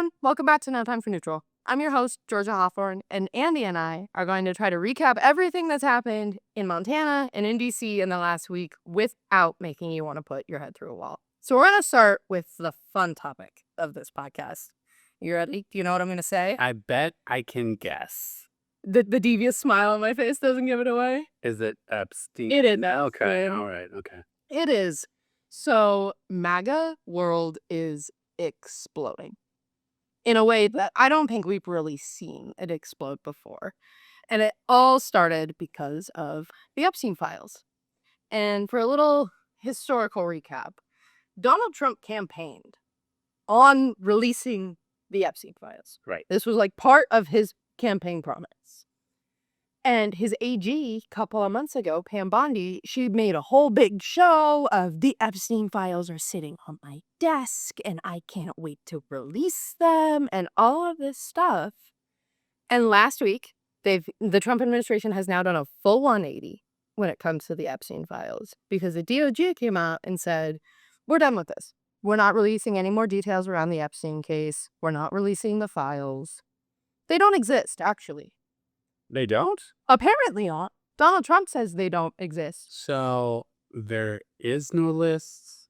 everyone. Welcome back to No Time for Neutral. I'm your host, Jorgia Hawthorne, and Andy and I are going to try to recap everything that's happened in Montana and in D.C. in the last week without making you want to put your head through a wall. So we're going to start with the fun topic of this podcast. You ready? Do you know what I'm going to say? I bet I can guess. The devious smile on my face doesn't give it away. Is it Epstein? It is. Okay, all right, okay. It is. So MAGA world is exploding in a way that I don't think we've really seen it explode before. And it all started because of the Epstein Files. And for a little historical recap, Donald Trump campaigned on releasing the Epstein Files. Right. This was like part of his campaign promise. And his AG, a couple of months ago, Pam Bondi, she made a whole big show of the Epstein Files are sitting on my desk and I can't wait to release them and all of this stuff. And last week, the Trump administration has now done a full 180 when it comes to the Epstein Files because the DOJ came out and said, we're done with this. We're not releasing any more details around the Epstein case. We're not releasing the files. They don't exist, actually. They don't? Apparently not. Donald Trump says they don't exist. So there is no list,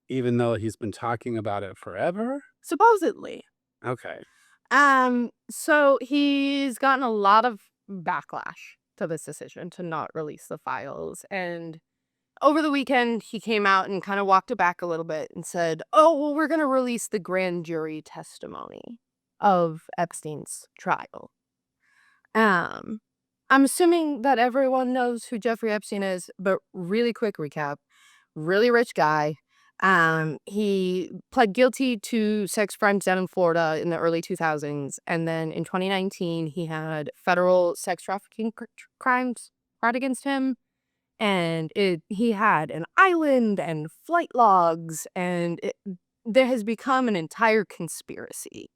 even though he's been talking about it forever? Supposedly. Okay. So he's gotten a lot of backlash to this decision to not release the files. And over the weekend, he came out and kind of walked it back a little bit and said, oh, well, we're going to release the grand jury testimony of Epstein's trial. I'm assuming that everyone knows who Jeffrey Epstein is, but really quick recap. Really rich guy. He pled guilty to sex crimes down in Florida in the early 2000s. And then in 2019, he had federal sex trafficking crimes brought against him. And he had an island and flight logs, and there has become an entire conspiracy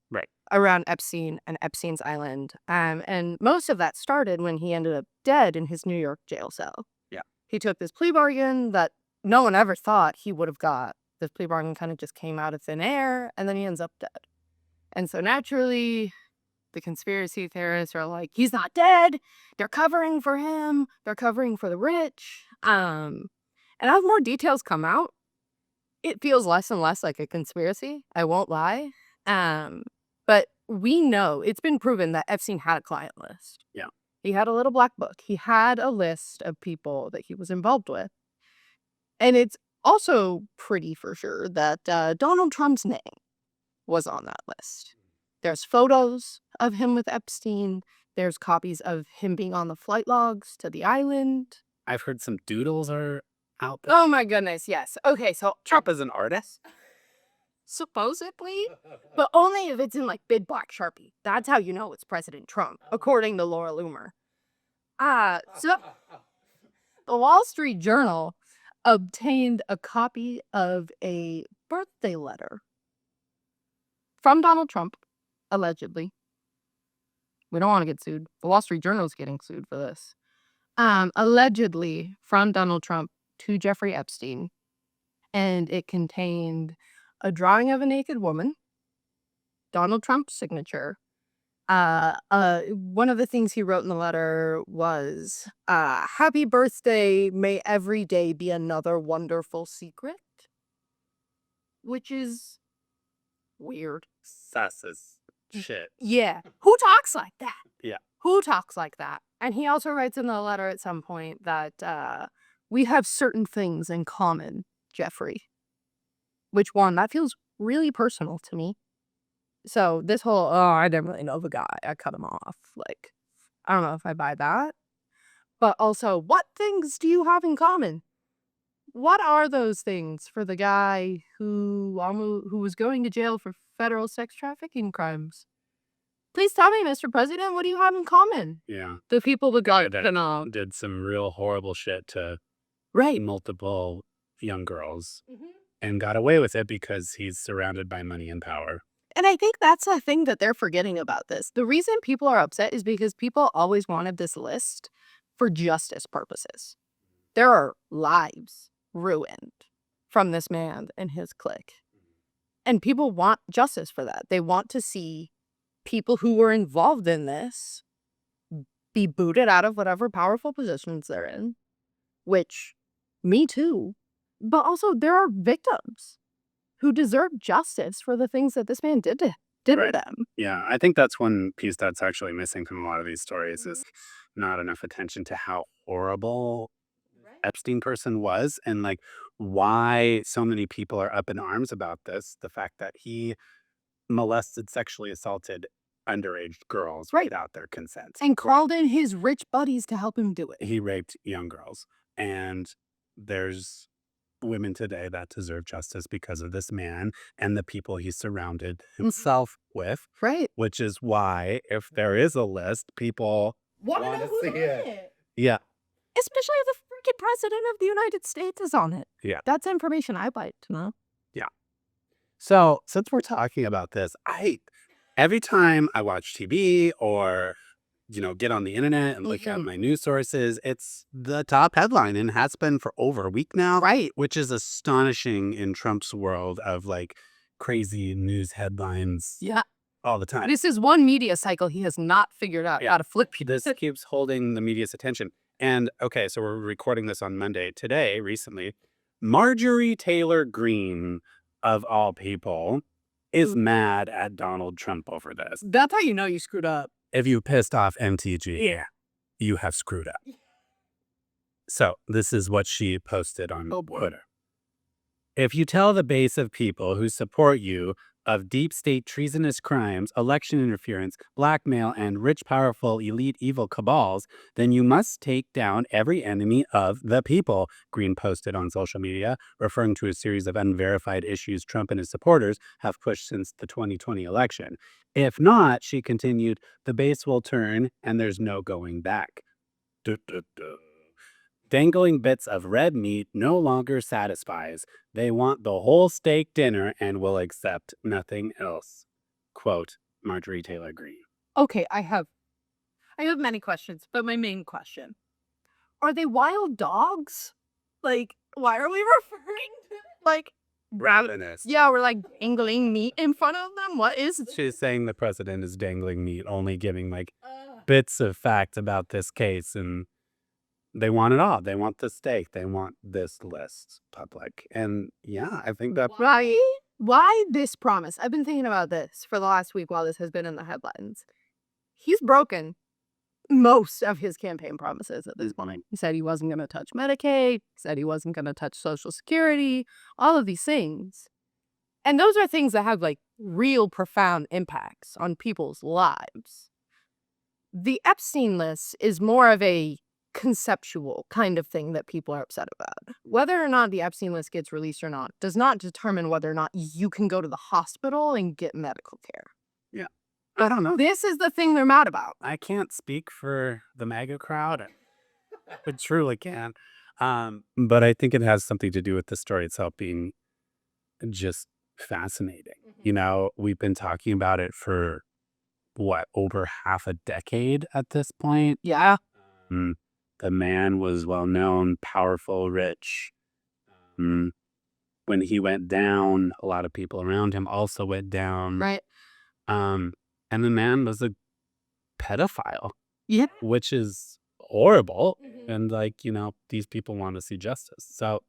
around Epstein and Epstein's Island. And most of that started when he ended up dead in his New York jail cell. Yeah. He took this plea bargain that no one ever thought he would have got. This plea bargain kind of just came out of thin air, and then he ends up dead. And so naturally, the conspiracy theorists are like, he's not dead. They're covering for him. They're covering for the rich. And as more details come out, it feels less and less like a conspiracy. I won't lie. But we know, it's been proven that Epstein had a client list. Yeah. He had a little black book. He had a list of people that he was involved with. And it's also pretty for sure that Donald Trump's name was on that list. There's photos of him with Epstein. There's copies of him being on the flight logs to the island. I've heard some doodles are out there. Oh my goodness, yes. Okay, so Trump is an artist? supposedly, but only if it's in like big black Sharpie. That's how you know it's President Trump, according to Laura Loomer. So the Wall Street Journal obtained a copy of a birthday letter from Donald Trump, allegedly. We don't want to get sued. The Wall Street Journal is getting sued for this. Allegedly from Donald Trump to Jeffrey Epstein. And it contained a drawing of a naked woman, Donald Trump's signature. One of the things he wrote in the letter was, happy birthday, may every day be another wonderful secret. Which is weird. Sus as shit. Yeah. Who talks like that? Yeah. Who talks like that? And he also writes in the letter at some point that we have certain things in common, Jeffrey. Which one? That feels really personal to me. So this whole, I didn't really know the guy. I cut him off. Like, I don't know if I buy that. But also, what things do you have in common? What are those things for the guy who was going to jail for federal sex trafficking crimes? Please tell me, Mr. President, what do you have in common? Yeah. The people that got did some real horrible shit to multiple young girls and got away with it because he's surrounded by money and power. And I think that's the thing that they're forgetting about this. The reason people are upset is because people always wanted this list for justice purposes. There are lives ruined from this man and his clique. And people want justice for that. They want to see people who were involved in this be booted out of whatever powerful positions they're in, which, me too. But also, there are victims who deserve justice for the things that this man did to Right. them. Yeah, I think that's one piece that's actually missing from a lot of these stories is not enough attention to how horrible Epstein person was and like why so many people are up in arms about this. The fact that he molested, sexually assaulted underage girls Right. without their consent. And called in his rich buddies to help him do it. He raped young girls. And there's women today that deserve justice because of this man and the people he surrounded himself with. Right. Which is why, if there is a list, people want to see it. Yeah. Especially if the freaking president of the United States is on it. Yeah. That's information I'd like to know. Yeah. So since we're talking about this, every time I watch TV or get on the internet and look at my news sources, it's the top headline and has been for over a week now. Right. Which is astonishing in Trump's world of like crazy news headlines. Yeah. All the time. This is one media cycle he has not figured out how to flip. This keeps holding the media's attention. And okay, so we're recording this on Monday. Today, recently, Marjorie Taylor Greene, of all people, is mad at Donald Trump over this. That's how you know you screwed up. If you pissed off MTG, you have screwed up. So this is what she posted on Twitter. If you tell the base of people who support you of deep state treasonous crimes, election interference, blackmail, and rich, powerful, elite, evil cabals, then you must take down every enemy of the people, Green posted on social media, referring to a series of unverified issues Trump and his supporters have pushed since the 2020 election. If not, she continued, the base will turn and there's no going back. Dangling bits of red meat no longer satisfies. They want the whole steak dinner and will accept nothing else. Quote, Marjorie Taylor Greene. Okay, I have many questions, but my main question. Are they wild dogs? Like, why are we referring to like ravenous? Yeah, we're like dangling meat in front of them. What is this? She's saying the president is dangling meat, only giving like bits of fact about this case, and they want it all. They want the steak. They want this list public. And yeah, I think that... Why this promise? I've been thinking about this for the last week while this has been in the headlines. He's broken most of his campaign promises at this point. He said he wasn't going to touch Medicaid, said he wasn't going to touch Social Security, all of these things. And those are things that have like real profound impacts on people's lives. The Epstein List is more of a conceptual kind of thing that people are upset about. Whether or not the Epstein List gets released or not does not determine whether or not you can go to the hospital and get medical care. Yeah. I don't know. This is the thing they're mad about. I can't speak for the MAGA crowd. I truly can. But I think it has something to do with the story itself being just fascinating. We've been talking about it for over half a decade at this point. Yeah. The man was well-known, powerful, rich. When he went down, a lot of people around him also went down. Right. And the man was a pedophile. Yeah. Which is horrible. And these people want to see justice. So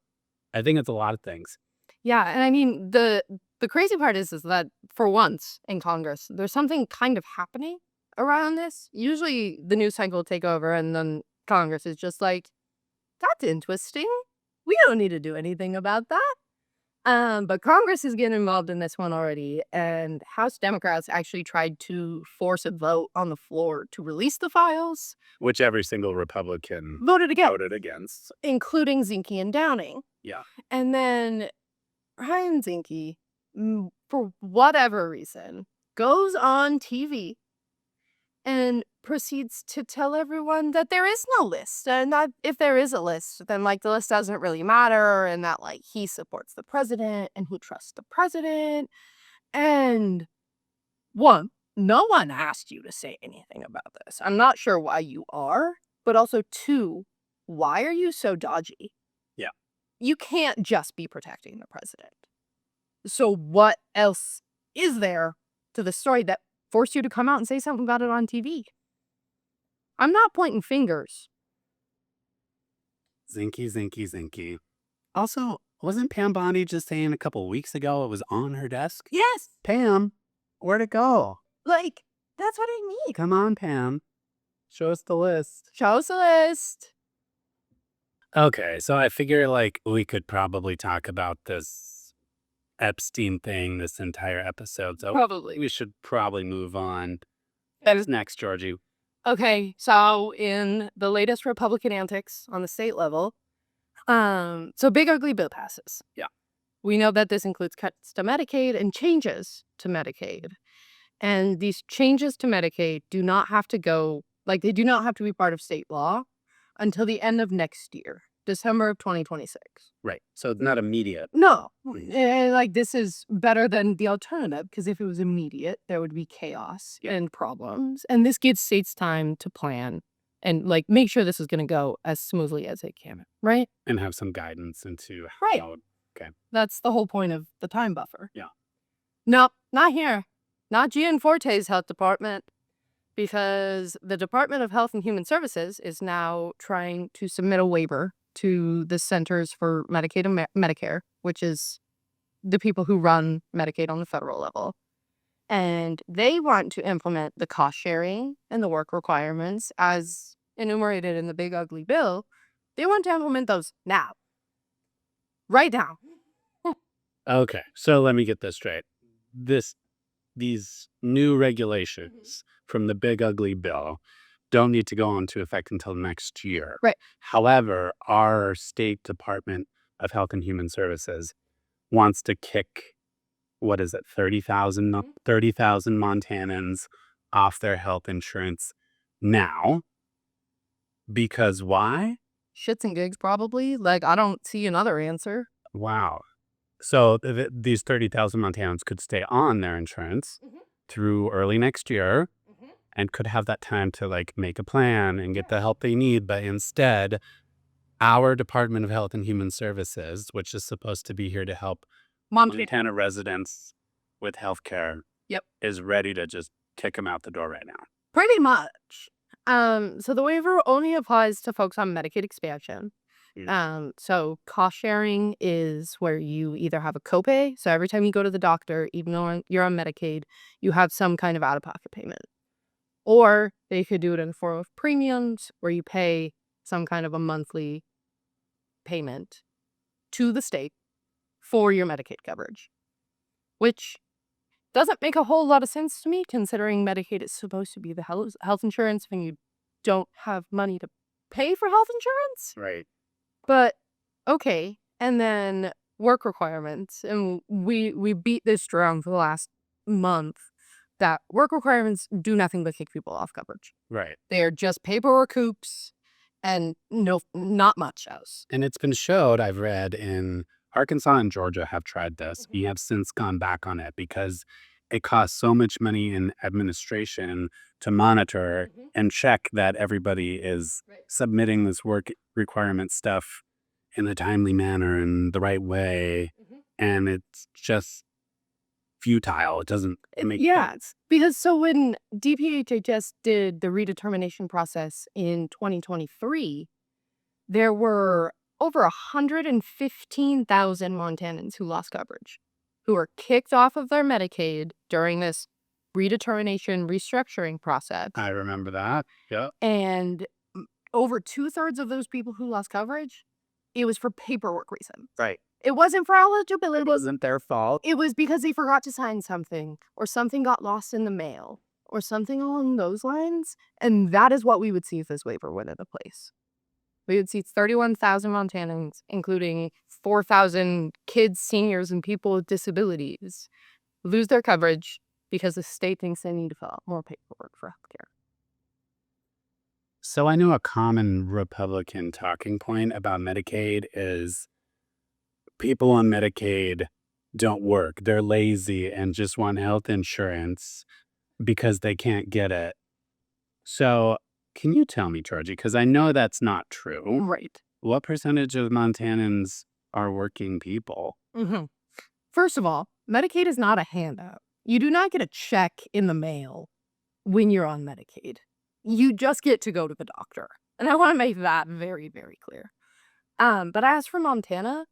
I think it's a lot of things. Yeah. And I mean, the crazy part is that for once in Congress, there's something kind of happening around this. Usually the news cycle will take over and then Congress is just like, that's interesting. We don't need to do anything about that. But Congress is getting involved in this one already, and House Democrats actually tried to force a vote on the floor to release the files. Which every single Republican voted against. Including Zinke and Downing. Yeah. And then Ryan Zinke, for whatever reason, goes on TV and proceeds to tell everyone that there is no list, and that if there is a list, then the list doesn't really matter, and that he supports the president and who trusts the president. And one, no one asked you to say anything about this. I'm not sure why you are, but also two, why are you so dodgy? Yeah. You can't just be protecting the president. So what else is there to the story that forced you to come out and say something about it on TV? I'm not pointing fingers. Zinky, zinky, zinky. Also, wasn't Pam Bondi just saying a couple weeks ago it was on her desk? Yes. Pam, where'd it go? Like, that's what I mean. Come on, Pam. Show us the list. Show us a list. Okay, so I figure like we could probably talk about this Epstein thing this entire episode. So Probably. we should probably move on. That is next, Georgie. Okay, so in the latest Republican antics on the state level, so Big Ugly Bill passes. Yeah. We know that this includes cuts to Medicaid and changes to Medicaid. And these changes to Medicaid do not have to go, like, they do not have to be part of state law until the end of next year, December of 2026. Right. So it's not immediate. No, like, this is better than the alternative, because if it was immediate, there would be chaos and problems. And this gives states time to plan and, like, make sure this is going to go as smoothly as it can, right? And have some guidance into Right. how. Okay. That's the whole point of the time buffer. Yeah. Nope, not here. Not Gianforte's health department, because the Department of Health and Human Services is now trying to submit a waiver to the Centers for Medicaid and Medicare, which is the people who run Medicaid on the federal level. And they want to implement the cost sharing and the work requirements as enumerated in the Big Ugly Bill. They want to implement those now. Right now. Okay, so let me get this straight. These new regulations from the Big Ugly Bill don't need to go into effect until next year. Right. However, our state Department of Health and Human Services wants to kick, what is it, 30,000 Montanans off their health insurance now. Because why? Shits and gigs, probably. Like, I don't see another answer. Wow. So these 30,000 Montanans could stay on their insurance through early next year and could have that time to like make a plan and get the help they need. But instead, our Department of Health and Human Services, which is supposed to be here to help Montana residents with healthcare, is ready to just kick them out the door right now. Pretty much. So the waiver only applies to folks on Medicaid expansion. So cost sharing is where you either have a copay. So every time you go to the doctor, even though you're on Medicaid, you have some kind of out-of-pocket payment. Or they could do it in the form of premiums, where you pay some kind of a monthly payment to the state for your Medicaid coverage, which doesn't make a whole lot of sense to me, considering Medicaid is supposed to be the health insurance when you don't have money to pay for health insurance. Right. But okay. And then work requirements. And we beat this drum for the last month that work requirements do nothing but kick people off coverage. Right. They are just paperwork hoops and not much else. And it's been showed, I've read, in Arkansas and Georgia have tried this. We have since gone back on it because it costs so much money in administration to monitor and check that everybody is submitting this work requirement stuff in a timely manner and the right way. And it's just futile. It doesn't make sense. Because so when DPHHS did the redetermination process in 2023, there were over 115,000 Montanans who lost coverage, who were kicked off of their Medicaid during this redetermination restructuring process. I remember that. Yeah. And over 2/3 of those people who lost coverage, it was for paperwork reasons. Right. It wasn't for eligibility. It wasn't their fault. It was because they forgot to sign something, or something got lost in the mail, or something along those lines. And that is what we would see if this waiver went into place. We would see 31,000 Montanans, including 4,000 kids, seniors, and people with disabilities, lose their coverage because the state thinks they need to fill out more paperwork for healthcare. So I know a common Republican talking point about Medicaid is people on Medicaid don't work. They're lazy and just want health insurance because they can't get it. So can you tell me, Georgie, because I know that's not true. Right. What percentage of Montanans are working people? First of all, Medicaid is not a handout. You do not get a check in the mail when you're on Medicaid. You just get to go to the doctor. And I want to make that very, very clear. But as for Montana,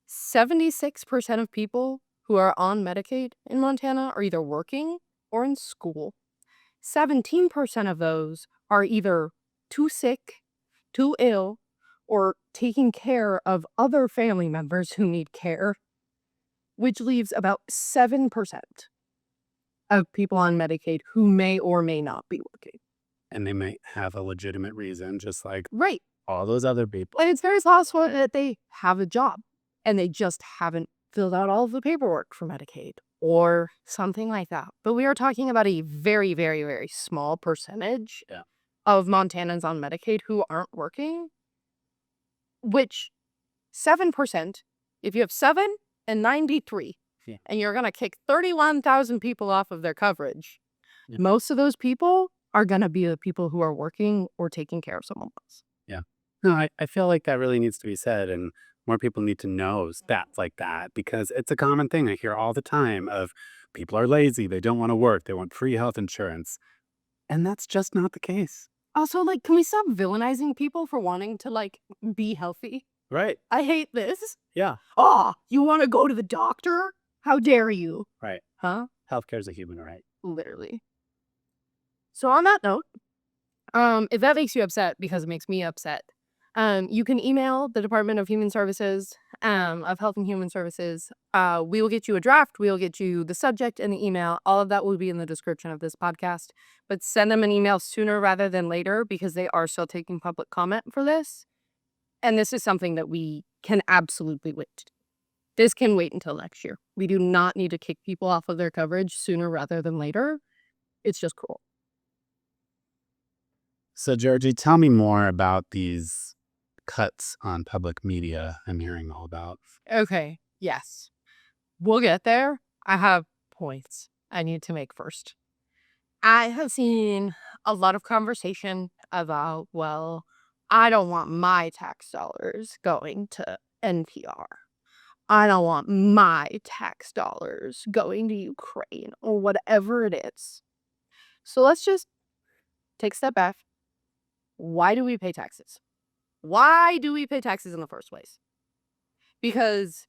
76% of people who are on Medicaid in Montana are either working or in school. 17% of those are either too sick, too ill, or taking care of other family members who need care, which leaves about 7% of people on Medicaid who may or may not be working. And they might have a legitimate reason, just like Right. all those other people. And it's very possible that they have a job and they just haven't filled out all of the paperwork for Medicaid or something like that. But we are talking about a very, very, very small percentage of Montanans on Medicaid who aren't working, which 7%, if you have 7 and 93, and you're going to kick 31,000 people off of their coverage, most of those people are going to be the people who are working or taking care of someone else. Yeah. No, I feel like that really needs to be said, and more people need to know stats like that, because it's a common thing I hear all the time of people are lazy, they don't want to work, they want free health insurance. And that's just not the case. Also, like, can we stop villainizing people for wanting to, like, be healthy? Right. I hate this. Yeah. Oh, you want to go to the doctor? How dare you? Right. Huh? Healthcare is a human right. Literally. So on that note, if that makes you upset, because it makes me upset, you can email the Department of Human Services, of Health and Human Services. We will get you a draft. We will get you the subject and the email. All of that will be in the description of this podcast. But send them an email sooner rather than later, because they are still taking public comment for this. And this is something that we can absolutely wait. This can wait until next year. We do not need to kick people off of their coverage sooner rather than later. It's just cruel. So, Georgie, tell me more about these cuts on public media I'm hearing all about. Okay, yes. We'll get there. I have points I need to make first. I have seen a lot of conversation about, well, I don't want my tax dollars going to NPR. I don't want my tax dollars going to Ukraine or whatever it is. So let's just take a step back. Why do we pay taxes? Why do we pay taxes in the first place? Because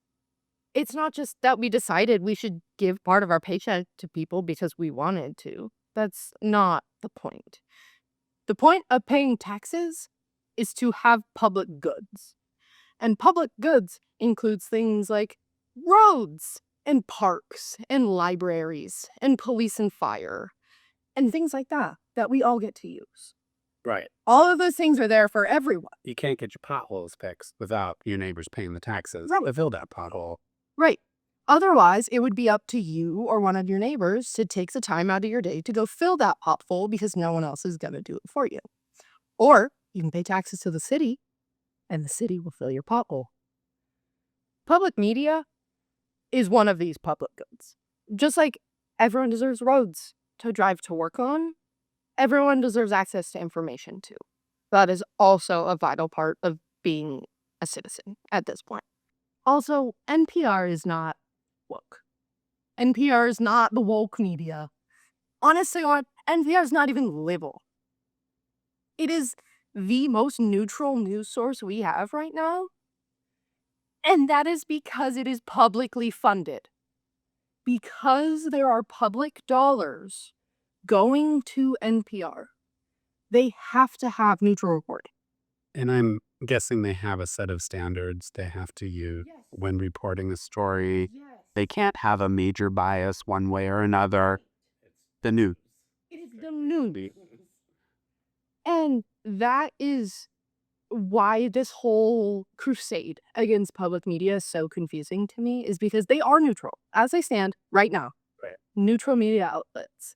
it's not just that we decided we should give part of our paycheck to people because we wanted to. That's not the point. The point of paying taxes is to have public goods. And public goods includes things like roads and parks and libraries and police and fire and things like that we all get to use. Right. All of those things are there for everyone. You can't get your potholes fixed without your neighbors paying the taxes Right. to fill that pothole. Right. Otherwise, it would be up to you or one of your neighbors to take the time out of your day to go fill that pothole because no one else is going to do it for you. Or you can pay taxes to the city and the city will fill your pothole. Public media is one of these public goods. Just like everyone deserves roads to drive to work on, everyone deserves access to information too. That is also a vital part of being a citizen at this point. Also, NPR is not woke. NPR is not the woke media. Honestly, NPR is not even liberal. It is the most neutral news source we have right now. And that is because it is publicly funded. Because there are public dollars going to NPR, they have to have neutral reporting. And I'm guessing they have a set of standards they have to use when reporting a story. They can't have a major bias one way or another. The news. It is the news. And that is why this whole crusade against public media is so confusing to me, is because they are neutral, as they stand right now. Right. Neutral media outlets.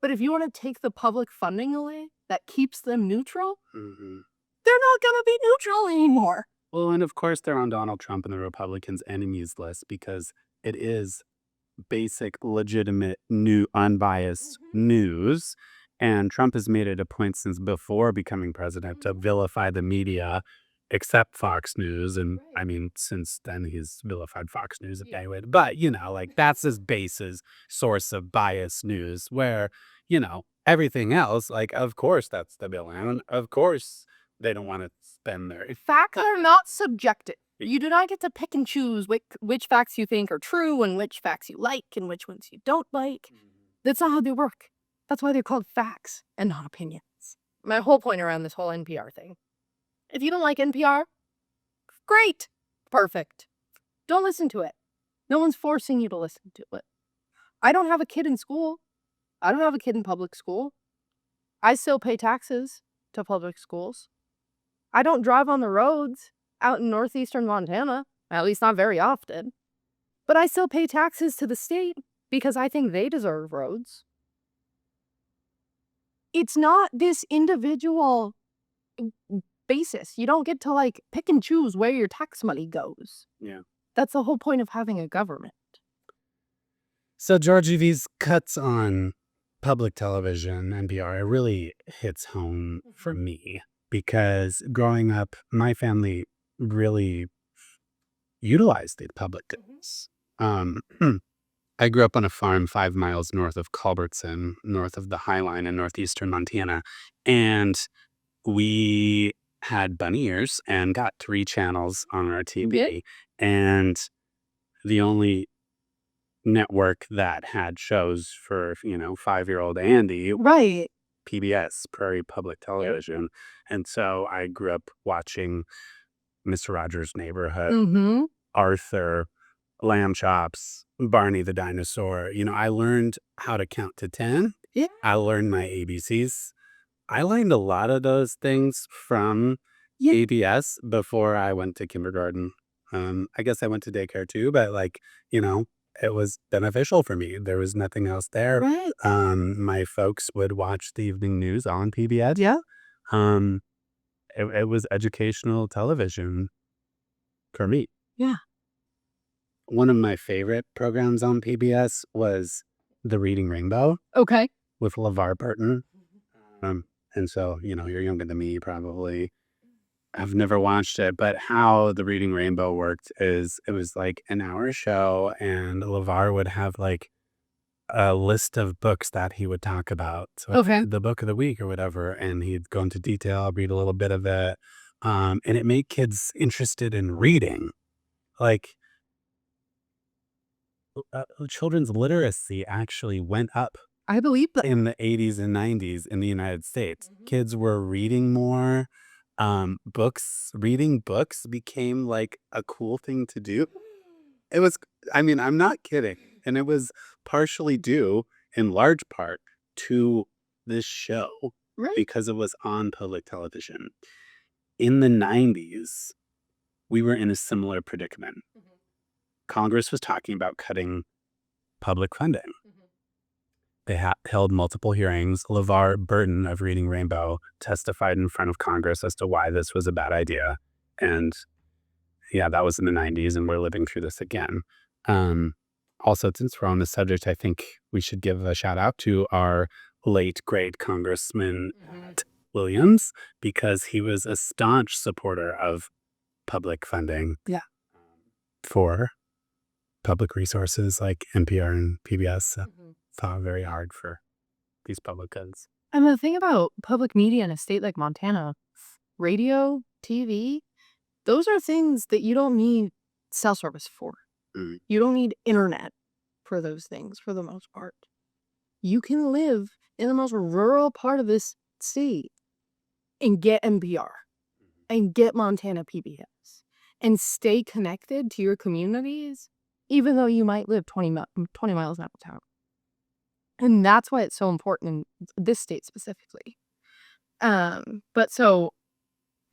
But if you want to take the public funding away that keeps them neutral, they're not going to be neutral anymore. Well, and of course they're on Donald Trump and the Republicans' enemies list because it is basic, legitimate, new, unbiased news. And Trump has made it a point since before becoming president to vilify the media except Fox News. And I mean, since then he's vilified Fox News anyway. But, like that's his basis source of biased news where, everything else, like, of course that's the villain. Of course they don't want to spend their Facts are not subjective. You do not get to pick and choose which facts you think are true and which facts you like and which ones you don't like. That's not how they work. That's why they're called facts and not opinions. My whole point around this whole NPR thing. If you don't like NPR, great. Perfect. Don't listen to it. No one's forcing you to listen to it. I don't have a kid in school. I don't have a kid in public school. I still pay taxes to public schools. I don't drive on the roads out in northeastern Montana, at least not very often. But I still pay taxes to the state because I think they deserve roads. It's not this individual basis. You don't get to like pick and choose where your tax money goes. Yeah. That's the whole point of having a government. So Georgie, these cuts on public television, NPR, it really hits home for me because growing up, my family really utilized the public goods. I grew up on a farm 5 miles north of Culbertson, north of the High Line in northeastern Montana. And we had bunny ears and got 3 channels on our TV. And the only network that had shows for, 5-year-old Andy, Right. PBS, Prairie Public Television. And so I grew up watching Mr. Rogers' Neighborhood, Arthur, Lamb Chops, Barney the Dinosaur. I learned how to count to 10. Yeah. I learned my ABCs. I learned a lot of those things from ABS before I went to kindergarten. I guess I went to daycare too, but it was beneficial for me. There was nothing else there. Right. My folks would watch the evening news on PBS. Yeah. It was educational television for me. Yeah. One of my favorite programs on PBS was The Reading Rainbow. Okay. With LeVar Burton. And so, you're younger than me, probably. I've never watched it, but how The Reading Rainbow worked is it was like an hour show and LeVar would have like a list of books that he would talk about. So Okay. the book of the week or whatever, and he'd go into detail, read a little bit of it. And it made kids interested in reading. Like, children's literacy actually went up I believe that. in the 80s and 90s in the United States. Kids were reading more. Reading books became like a cool thing to do. It was, I'm not kidding. And it was partially due, in large part, to this show. Right. Because it was on public television. In the 90s, we were in a similar predicament. Congress was talking about cutting public funding. They held multiple hearings. LeVar Burton of Reading Rainbow testified in front of Congress as to why this was a bad idea. And yeah, that was in the 90s, and we're living through this again. Also, since we're on the subject, I think we should give a shout out to our late great Congressman Williams, because he was a staunch supporter of public funding for public resources like NPR and PBS. So fought very hard for these public goods. And the thing about public media in a state like Montana, radio, TV, those are things that you don't need cell service for. You don't need internet for those things for the most part. You can live in the most rural part of this state and get NPR and get Montana PBS and stay connected to your communities, even though you might live 20 miles out of town. And that's why it's so important in this state specifically. But so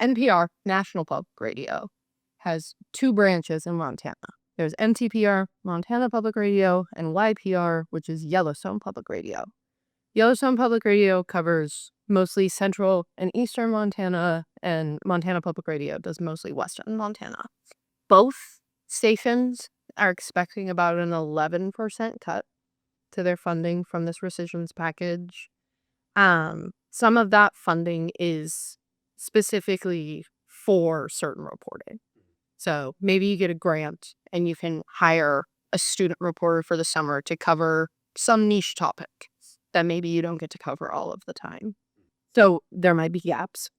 NPR, National Public Radio, has 2 branches in Montana. There's NTPR, Montana Public Radio, and YPR, which is Yellowstone Public Radio. Yellowstone Public Radio covers mostly central and eastern Montana, and Montana Public Radio does mostly western Montana. Both stations are expecting about an 11% cut to their funding from this recisions package. Some of that funding is specifically for certain reporting. So maybe you get a grant and you can hire a student reporter for the summer to cover some niche topic that maybe you don't get to cover all of the time. So there might be gaps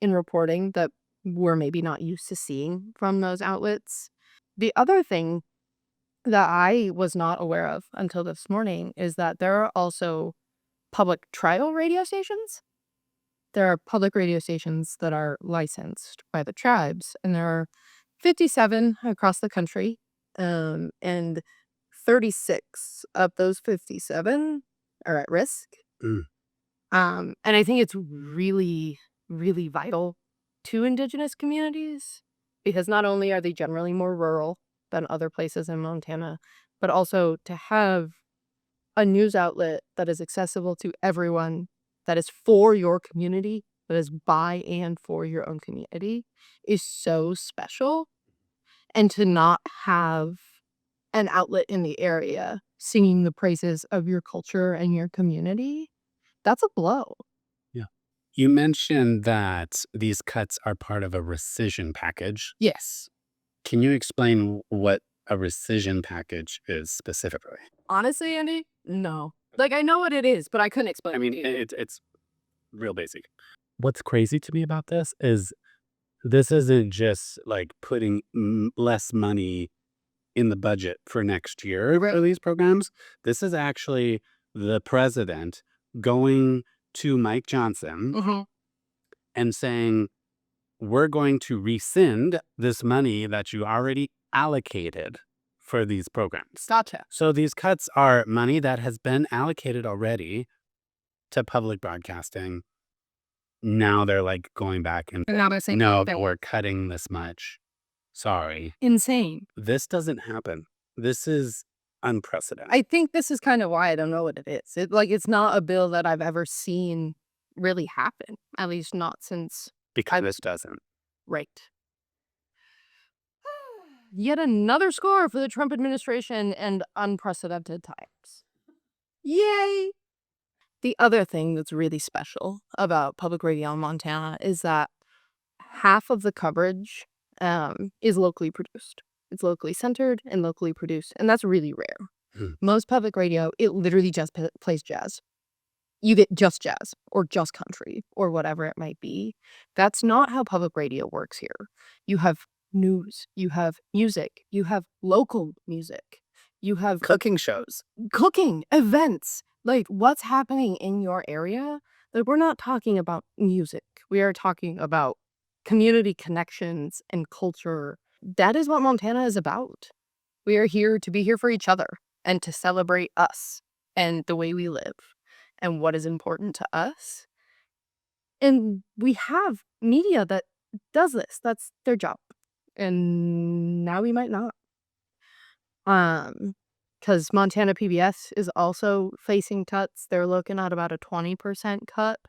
in reporting that we're maybe not used to seeing from those outlets. The other thing that I was not aware of until this morning is that there are also public trial radio stations. There are public radio stations that are licensed by the tribes, and there are 57 across the country, and 36 of those 57 are at risk. Mm. And I think it's really, really vital to Indigenous communities because not only are they generally more rural than other places in Montana, but also to have a news outlet that is accessible to everyone, that is for your community, that is by and for your own community, is so special. And to not have an outlet in the area singing the praises of your culture and your community, that's a blow. Yeah. You mentioned that these cuts are part of a recision package. Yes. Can you explain what a recision package is specifically? Honestly, Andy, no. Like, I know what it is, but I couldn't explain I mean, it to you. it's real basic. What's crazy to me about this isn't just like putting less money in the budget for next year for these programs. This is actually the president going to Mike Johnson Mhm. and saying, we're going to rescind this money that you already allocated for these programs. Gotcha. So these cuts are money that has been allocated already to public broadcasting. Now they're like going back and Now they're saying no, that we're cutting this much. Sorry. insane. This doesn't happen. This is unprecedented. I think this is kind of why I don't know what it is. It's not a bill that I've ever seen really happen, at least not since Because this doesn't. right. Yet another score for the Trump administration and unprecedented times. Yay! The other thing that's really special about public radio in Montana is that half of the coverage is locally produced. It's locally centered and locally produced, and that's really rare. Hmm. Most public radio, it literally just plays jazz. You get just jazz or just country or whatever it might be. That's not how public radio works here. You have news, you have music, you have local music, you have Cooking shows. cooking, events, like what's happening in your area. Like, we're not talking about music. We are talking about community connections and culture. That is what Montana is about. We are here to be here for each other and to celebrate us and the way we live and what is important to us. And we have media that does this. That's their job. And now we might not. Because Montana PBS is also facing cuts. They're looking at about a 20% cut.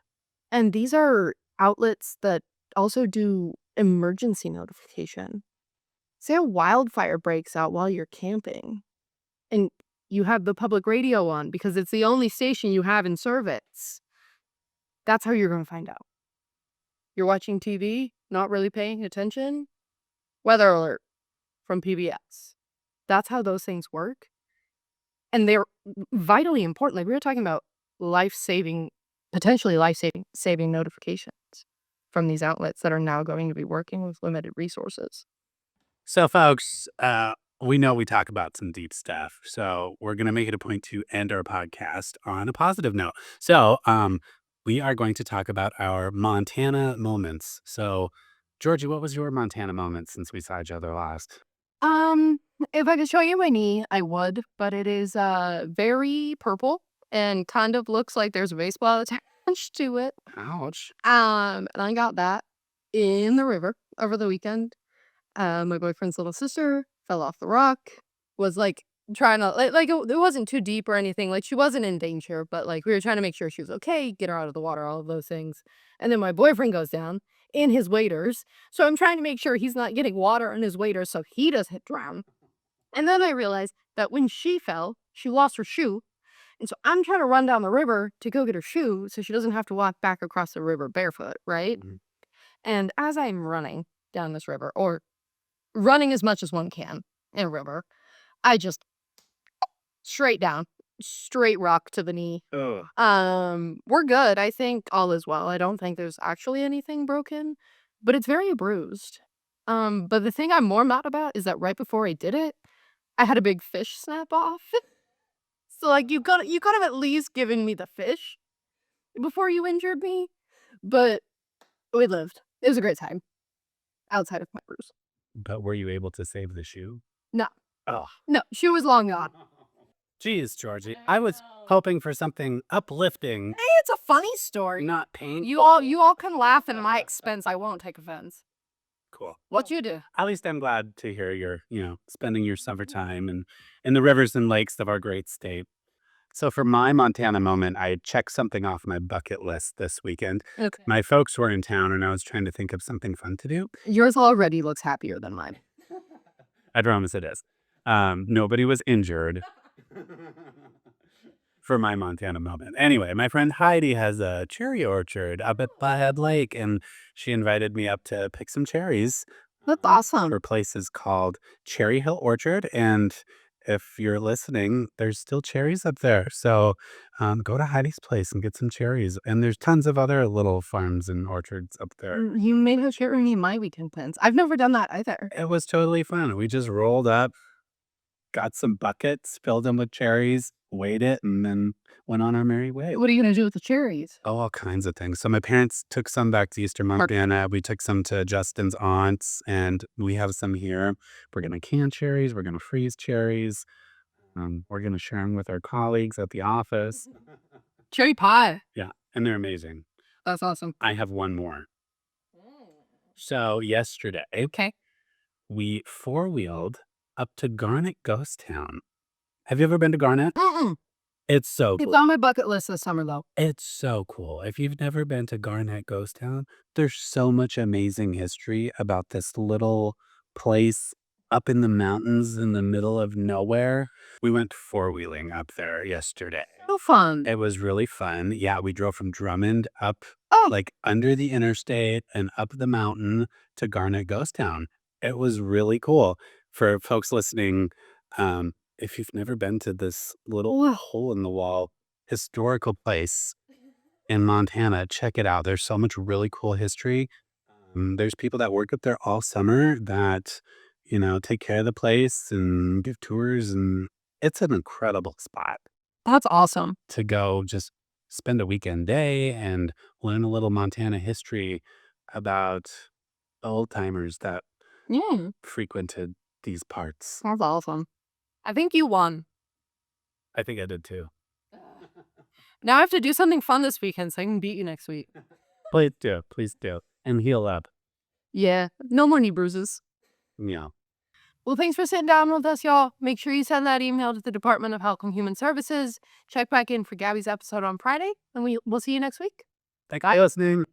And these are outlets that also do emergency notification. Say a wildfire breaks out while you're camping and you have the public radio on because it's the only station you have in service. That's how you're going to find out. You're watching TV, not really paying attention. Weather alert from PBS. That's how those things work. And they're vitally important. Like, we were talking about potentially life-saving notifications from these outlets that are now going to be working with limited resources. So, folks, we know we talk about some deep stuff. So we're going to make it a point to end our podcast on a positive note. So we are going to talk about our Montana moments. So, Georgie, what was your Montana moment since we saw each other last? If I could show you my knee, I would, but it is very purple and kind of looks like there's a baseball attached to it. Ouch. And I got that in the river over the weekend. My boyfriend's little sister fell off the rock, was like trying to it wasn't too deep or anything. Like, she wasn't in danger, but like we were trying to make sure she was okay, get her out of the water, all of those things. And then my boyfriend goes down in his waders. So I'm trying to make sure he's not getting water in his waders so he doesn't drown. And then I realized that when she fell, she lost her shoe. And so I'm trying to run down the river to go get her shoe so she doesn't have to walk back across the river barefoot, right? Mhm. And as I'm running, down this river, or running as much as one can in a river. I just straight down, straight rock to the knee. Ugh. We're good. I think all is well. I don't think there's actually anything broken, but it's very bruised. But the thing I'm more mad about is that right before I did it, I had a big fish snap off. So like you could have at least given me the fish before you injured me. But we lived. It was a great time. Outside of my bruise. But were you able to save the shoe? No. Oh. No, she was long gone. Geez, Georgie. I was hoping for something uplifting, Hey, it's a funny story. not painful. You all can laugh at my expense. I won't take offense. Cool. What you do? At least I'm glad to hear you're, spending your summertime and in the rivers and lakes of our great state. So for my Montana moment, I checked something off my bucket list this weekend. Okay. My folks were in town and I was trying to think of something fun to do. Yours already looks happier than mine. I promise it is. Nobody was injured for my Montana moment. Anyway, my friend Heidi has a cherry orchard up at Buckhead Lake, and she invited me up to pick some cherries. That's awesome. Her place is called Cherry Hill Orchard, and if you're listening, there's still cherries up there. So go to Heidi's place and get some cherries. And there's tons of other little farms and orchards up there. You made her share me my weekend plans. I've never done that either. It was totally fun. We just rolled up, got some buckets, filled them with cherries, weighed it, and then went on our merry way. What are you gonna do with the cherries? Oh, all kinds of things. So my parents took some back to Eastern Montana. We took some to Justin's aunts, and we have some here. We're going to can cherries. We're going to freeze cherries. We're going to share them with our colleagues at the office. Cherry pie. Yeah, and they're amazing. That's awesome. I have one more. So yesterday, Okay. we four-wheeled up to Garnet Ghost Town. Have you ever been to Garnet? Mm-mm. It's so It's cool. on my bucket list this summer, though. It's so cool. If you've never been to Garnet Ghost Town, there's so much amazing history about this little place up in the mountains in the middle of nowhere. We went four-wheeling up there yesterday. So fun. It was really fun. Yeah, we drove from Drummond up Oh. like under the interstate and up the mountain to Garnet Ghost Town. It was really cool. For folks listening, if you've never been to this little hole in the wall historical place in Montana, check it out. There's so much really cool history. There's people that work up there all summer that, take care of the place and give tours. And it's an incredible spot That's awesome. to go just spend a weekend day and learn a little Montana history about old timers that Yeah. frequented these parts. That's awesome. I think you won. I think I did too. Now I have to do something fun this weekend so I can beat you next week. Please do. And heal up. Yeah. No more knee bruises. Yeah. Well, thanks for sitting down with us, y'all. Make sure you send that email to the Department of Health and Human Services. Check back in for Gabby's episode on Friday, and we'll see you next week. Thanks for listening.